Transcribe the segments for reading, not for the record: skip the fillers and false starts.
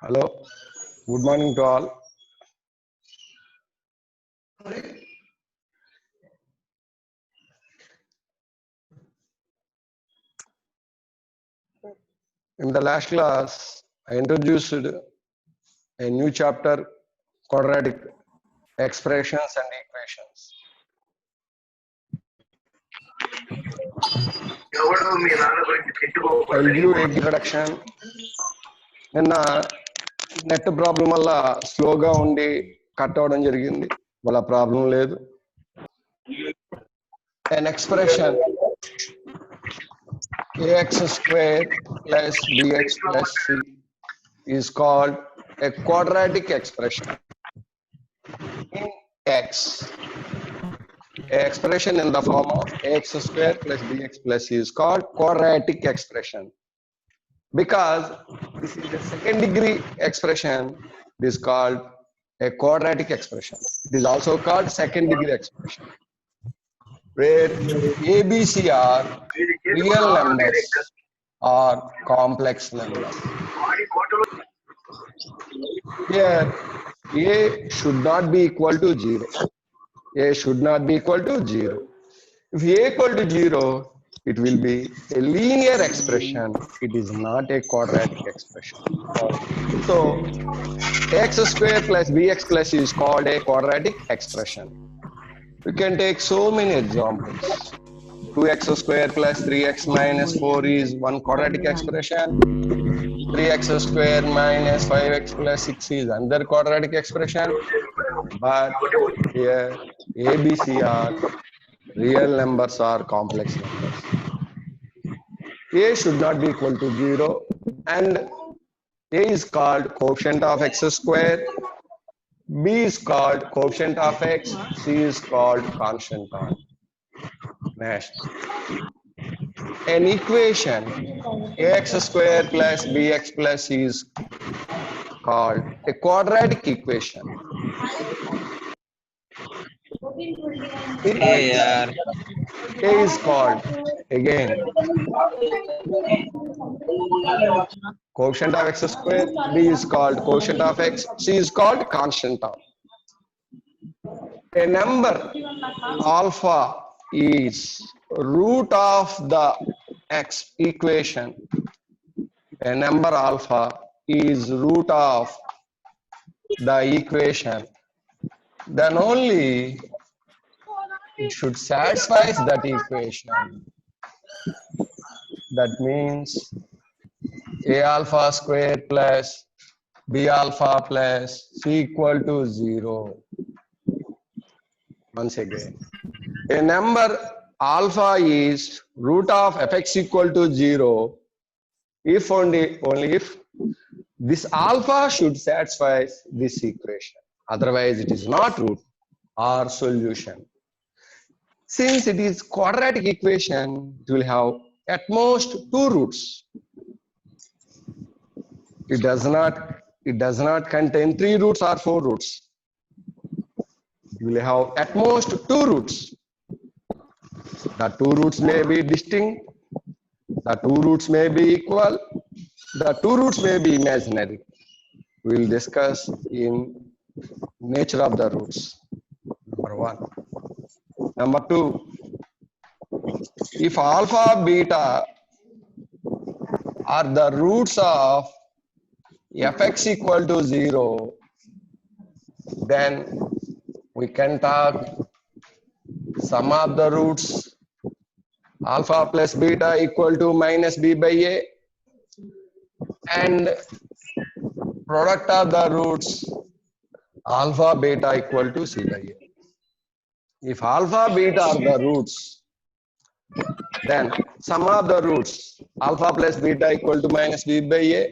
Hello, good morning to all. In the last class, I introduced a new chapter, quadratic expressions and equations. I'll give a introduction. నిన్న net problem వల్ల స్లోగా ఉండి cut అవడం జరిగింది. వాళ్ళ problem లేదు. An expression ax square plus bx plus c is called a quadratic expression. In x, a expression in the form of ax square plus bx plus c is called quadratic expression. Because this is a second degree expression, it is called a quadratic expression. It is also called second degree expression, where a, b, c are real numbers or complex numbers. Here, a should not be equal to 0. A should not be equal to 0. If a equal to 0, it will be a linear expression. It is not a quadratic expression. So, x square plus bx plus is called a quadratic expression. We can take so many examples. 2x square plus 3x minus 4 is one quadratic expression. 3x square minus 5x plus 6 is another quadratic expression. But here, a, b, c are real numbers or complex numbers. A should not be equal to 0, and a is called quotient of x square, b is called quotient of x, c is called constant of. Next, an equation ax square plus bx plus c is called a quadratic equation. A is called again quotient of x square, b is called quotient of x, c is called constant of. A number alpha is root of the x equation. A number alpha is root of the equation. Then only it should satisfy that equation. That means a alpha square plus b alpha plus c equal to 0. Once again, a number alpha is root of fx equal to 0 if only if this alpha should satisfy this equation. Otherwise, it is not root or solution. Since it is quadratic equation, it will have at most 2 roots. It does not contain 3 roots or 4 roots. You will have at most 2 roots. The 2 roots may be distinct, the 2 roots may be equal, the 2 roots may be imaginary. We will discuss in nature of the roots. Number 1. Number 2, if alpha, beta are the roots of fx equal to 0, then we can talk sum of the roots alpha plus beta equal to minus b by a, and product of the roots alpha beta equal to c by a. If alpha beta are the roots, then sum of the roots alpha plus beta equal to minus b by a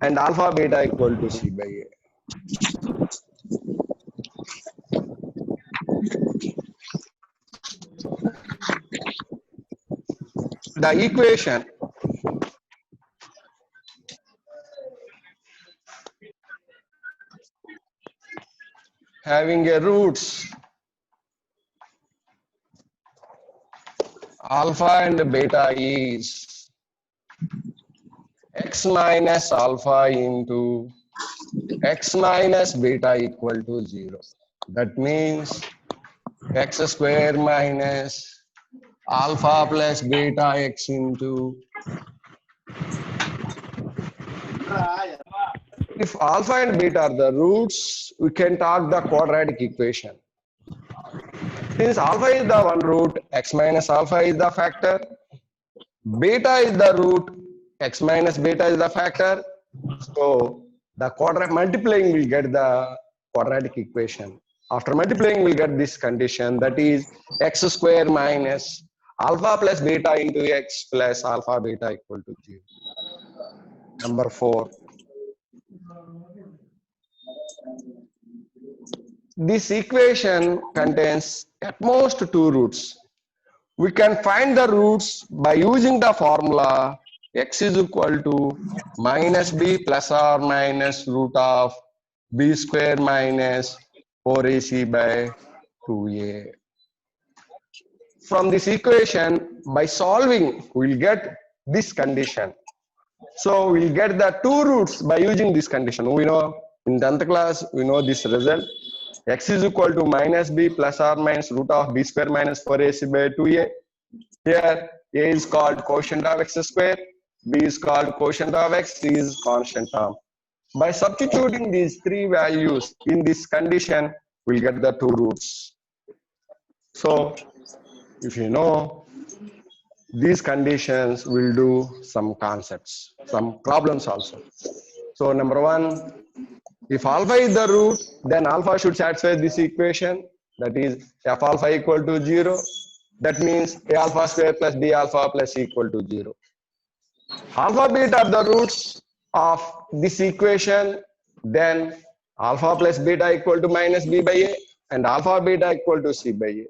and alpha beta equal to c by a. The equation having a roots alpha and beta is x minus alpha into x minus beta equal to 0. That means x square minus alpha plus beta x into, if alpha and beta are the roots, we can talk the quadratic equation. Since alpha is the one root, x minus alpha is the factor, beta is the root, x minus beta is the factor. So the multiplying will get the quadratic equation. After multiplying, we'll get this condition, that is x square minus alpha plus beta into x plus alpha beta equal to 0. Number 4. This equation contains at most 2 roots. We can find the roots by using the formula x is equal to minus b plus or minus root of b square minus 4ac by 2a. From this equation, by solving, we'll get this condition. So we'll get the 2 roots by using this condition. We know in 10th class, we know this result. X is equal to minus b plus or minus root of b square minus 4ac by 2a. Here, a is called quotient of x square, b is called quotient of x, c is constant term. By substituting these 3 values in this condition, we'll get the 2 roots. So, if you know these conditions, we'll do some concepts, some problems also. So, number 1, if alpha is the root, then alpha should satisfy this equation, that is f alpha equal to 0. That means a alpha square plus b alpha plus c equal to 0. Alpha beta are the roots of this equation, then alpha plus beta equal to minus b by a and alpha beta equal to c by a.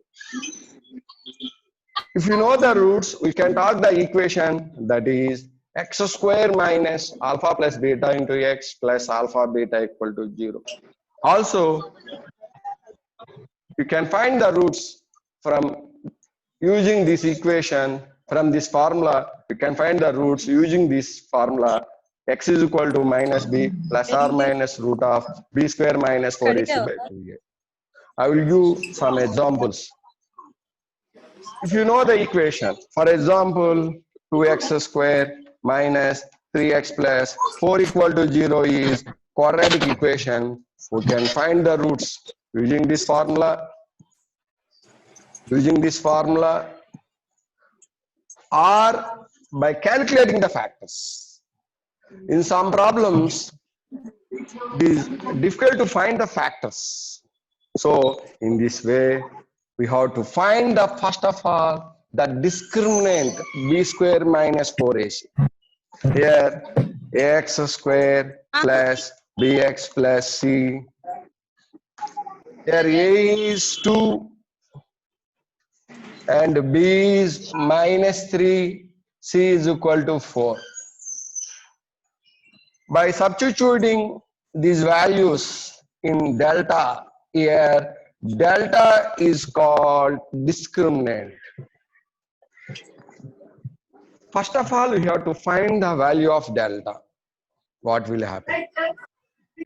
If you know the roots, we can talk the equation, that is x square minus alpha plus beta into x plus alpha beta equal to 0. Also, you can find the roots from using this equation. From this formula, you can find the roots using this formula. X is equal to minus b plus or minus root of b square minus 4ac by 2a. I will give some examples. If you know the equation, for example, 2x square minus 3x plus 4 equal to 0 is quadratic equation. We can find the roots using this formula. Or by calculating the factors. In some problems, it is difficult to find the factors. So in this way, we have to find the first of all the discriminant b square minus 4ac. Here ax square plus bx plus c. Here a is 2 and b is minus 3, c is equal to 4. By substituting these values in delta, here delta is called discriminant. First of all, we have to find the value of delta. What will happen?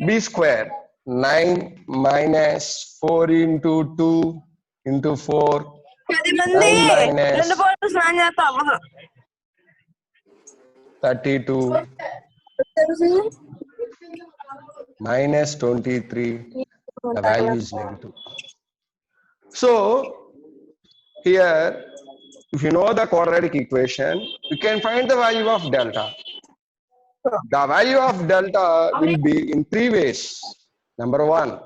B square, 9 minus 4 into 2 into 4. 9 minus 32 minus 23, the value is negative. So here, if you know the quadratic equation, you can find the value of delta. The value of delta will be in 3 ways. Number 1,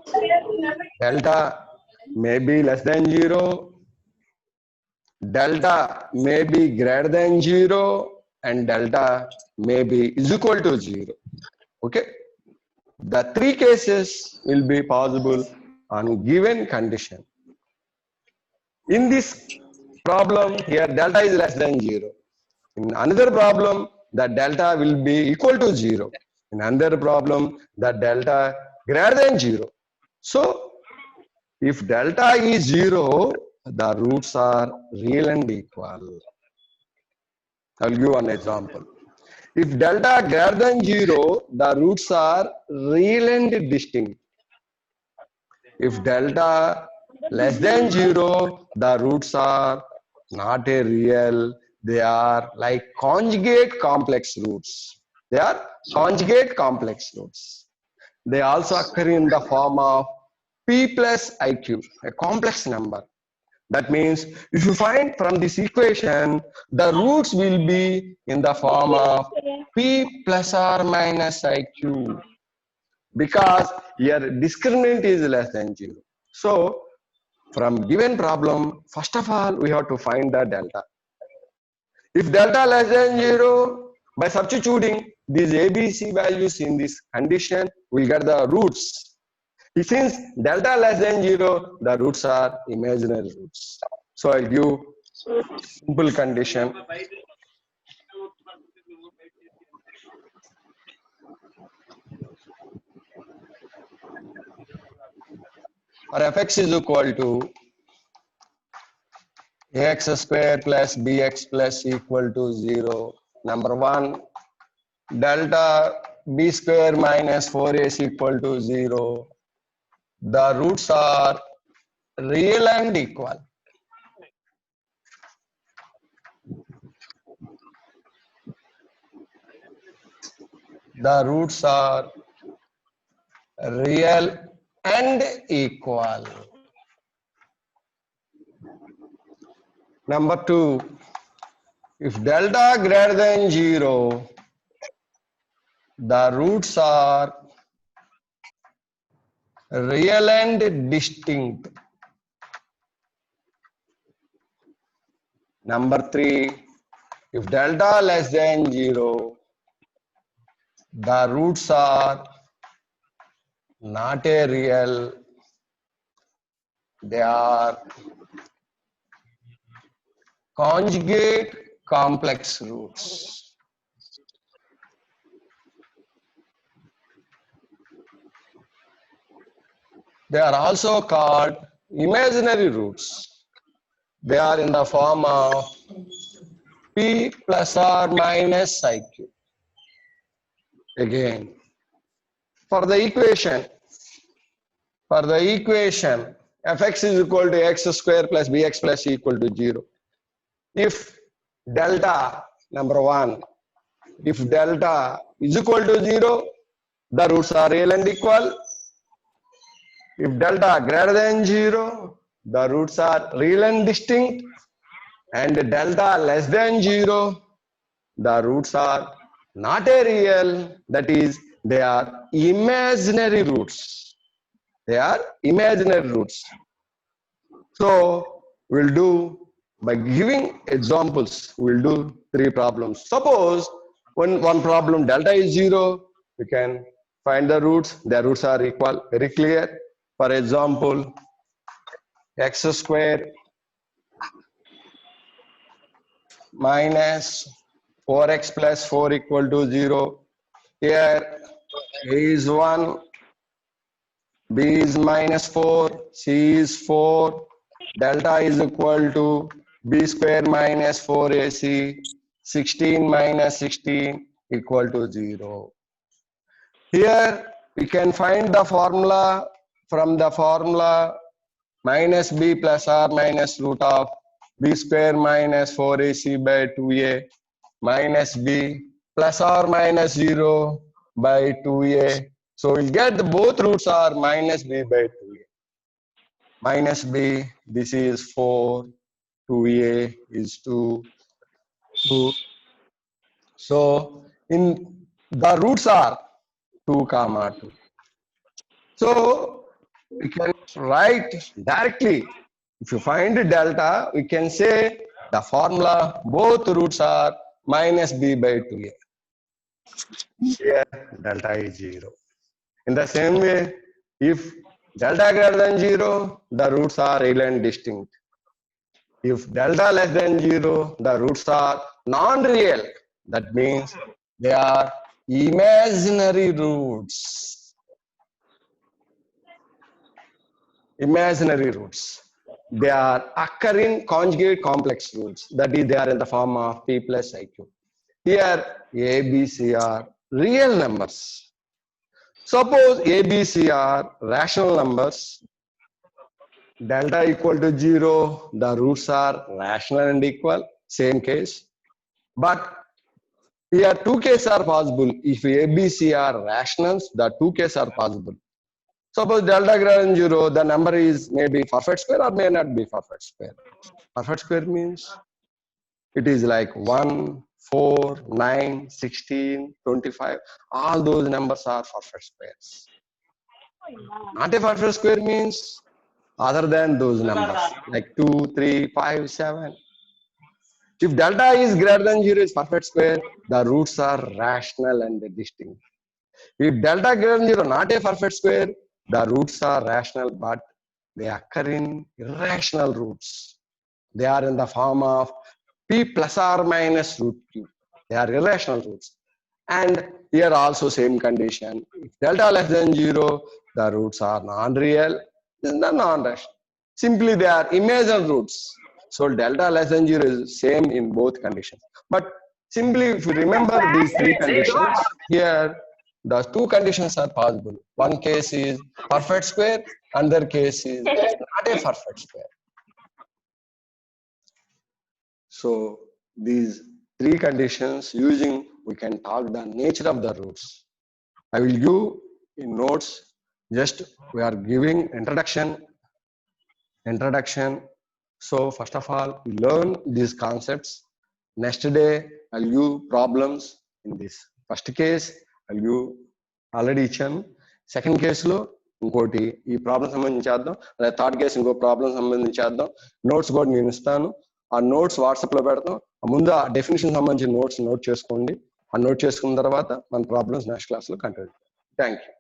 delta may be less than 0, delta may be greater than 0, and delta may be is equal to 0. Okay? The 3 cases will be possible on given condition. In this problem, here delta is less than 0. In another problem, the delta will be equal to 0. In another problem, the delta greater than 0. So, if delta is 0, the roots are real and equal. I will give one example. If delta greater than 0, the roots are real and distinct. If delta less than 0, the roots are not a real, they are like conjugate complex roots. They are conjugate complex roots. They also occur in the form of p plus iq, a complex number. That means if you find from this equation, the roots will be in the form of p plus or minus iq, because your discriminant is less than 0. So from given problem, first of all, we have to find the delta. If delta less than 0, by substituting these ABC values in this condition, we get the roots. Since delta less than 0, the roots are imaginary roots. So I'll give simple condition. For fx is equal to ax square plus bx plus equal to 0. Number 1, delta b square minus 4ac equal to 0. The roots are real and equal. The roots are real and equal. Number 2, if delta greater than 0, the roots are real and distinct. Number 3, if delta less than 0, the roots are not a real, they are conjugate complex roots. They are also called imaginary roots. They are in the form of p plus or minus iq. Again, for the equation fx is equal to x square plus bx plus equal to 0. If delta, number 1, if delta is equal to 0, the roots are real and equal. If delta greater than 0, the roots are real and distinct. And delta less than 0, the roots are not a real, that is, they are imaginary roots. They are imaginary roots. So we'll do, by giving examples, we'll do 3 problems. Suppose when one problem delta is 0, we can find the roots. Their roots are equal, very clear. For example, x square minus 4x plus 4 equal to 0. Here a is 1, b is minus 4, c is 4, delta is equal to b square minus 4ac, 16 minus 16 equal to 0. Here we can find the formula. From the formula, minus b plus r minus root of b square minus 4ac by 2a minus b plus or minus 0 by 2a. So we'll get both roots are minus b by 2a. Minus b, this is 4, 2a is 2. So in the roots are 2 comma 2. So we can write directly. If you find delta, we can say the formula, both roots are minus b by 2a. Here delta is 0. In the same way, if delta greater than 0, the roots are real and distinct. If delta less than 0, the roots are non-real. That means they are imaginary roots. Imaginary roots. They are occurring conjugate complex roots. That is, they are in the form of p plus iq. Here A, B, C are real numbers. Suppose A, B, C are rational numbers. Delta equal to 0, the roots are rational and equal, same case. But here two cases are possible. If A, B, C are rationals, the two cases are possible. Suppose delta greater than 0, the number is maybe perfect square or may not be perfect square. Perfect square means it is like 1, 4, 9, 16, 25. All those numbers are perfect squares. Not a perfect square means other than those numbers like 2, 3, 5, 7. If delta is greater than 0 is perfect square, the roots are rational and distinct. If delta greater than 0 not a perfect square, the roots are rational but they occur in irrational roots. They are in the form of p plus or minus root q. They are irrational roots. And here also same condition. If delta less than 0, the roots are non-real, non-rational. Simply they are imaginary roots. So delta less than 0 is same in both conditions. But simply if you remember these three conditions, here the two conditions are possible. One case is perfect square, another case is not a perfect square. So these three conditions using we can talk the nature of the roots. I will give in notes, just we are giving introduction. So first of all, we learn these concepts. Next day, I'll give problems in this. First case, I'll give already ఇచ్చాను. Second కేసులో ఇంకోటి ఈ problem సంబంధించి చేద్దాం, లేదా third case ఇంకో problem సంబంధించి చేద్దాం. నోట్స్ కూడా నేను ఇస్తాను. ఆ నోట్స్ వాట్సాప్ లో పెడతాం. ముందు ఆ డెఫినేషన్ సంబంధించిన నోట్స్ నోట్ చేసుకోండి. ఆ నోట్ చేసుకున్న తర్వాత మన ప్రాబ్లమ్స్ నెక్స్ట్ క్లాస్ లో కంటిన్యూ. Thank you.